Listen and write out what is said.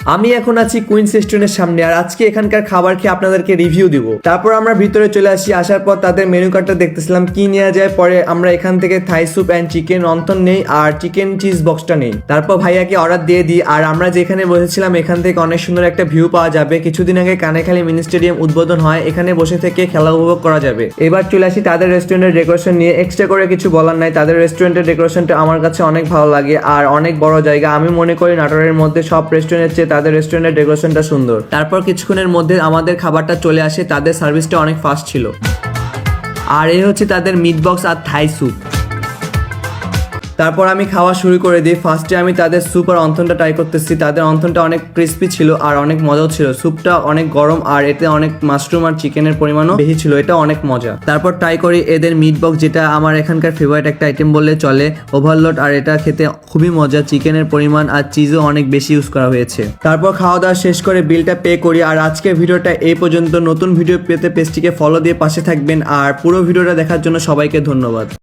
আমি এখন আছি কুইন্স রেস্টুরেন্টের সামনে, আর আজকে এখানকার খাবার খেয়ে আপনাদেরকে রিভিউ দিব। তারপর আমরা ভিতরে চলে আসি, আসার পর তাদের মেনু কার্ডটা দেখতেছিলাম কি নেওয়া যায়। পরে আমরা এখান থেকে Thai soup and chicken wonton নেই আর চিকেন চিজ বক্সটা নেই। তারপর ভাইয়াকে অর্ডার দিয়ে দিই। আর আমরা যেখানে বসেছিলাম এখান থেকে অনেক সুন্দর একটা ভিউ পাওয়া যাবে। কিছুদিন আগে কানেখালী মিনি স্টেডিয়াম উদ্বোধন হয়, এখানে বসে থেকে খেলা উপভোগ করা যাবে। এবার চলে আসি তাদের রেস্টুরেন্টের ডেকোরেশন নিয়ে। এক্সট্রা করে কিছু বলার নাই, তাদের রেস্টুরেন্টের ডেকোরেশনটা আমার কাছে অনেক ভালো লাগে আর অনেক বড় জায়গা। আমি মনে করি নাটোরের মধ্যে সব রেস্টুরেন্টের চেয়ে তাদের রেস্টুরেন্টের ডেকোরেশনটা সুন্দর। তারপর কিছুক্ষণের মধ্যে আমাদের খাবারটা চলে আসে, তাদের সার্ভিসটা অনেক ফাস্ট ছিল। আর এই হচ্ছে তাদের মিট বক্স আর থাই স্যুপ। তারপর আমি খাওয়া শুরু করে দিই। ফার্স্টে আমি তাদের স্যুপ আর অন্থনটা ট্রাই করতেছি। তাদের অন্থনটা অনেক ক্রিস্পি ছিল আর অনেক মজাও ছিল। স্যুপটা অনেক গরম আর এতে অনেক মাশরুম আর চিকেনের পরিমাণও বেশি ছিল, এটা অনেক মজা। তারপর ট্রাই করি এদের মিট বক্স, যেটা আমার এখানকার ফেভারিট একটা আইটেম বললে চলে, ওভারলোড। আর এটা খেতে খুবই মজা, চিকেনের পরিমাণ আর চিজও অনেক বেশি ইউজ করা হয়েছে। তারপর খাওয়া দাওয়া শেষ করে বিলটা পে করি। আর আজকের ভিডিওটা এই পর্যন্ত। নতুন ভিডিও পেতে পেজটিকে ফলো দিয়ে পাশে থাকবেন। আর পুরো ভিডিওটা দেখার জন্য সবাইকে ধন্যবাদ।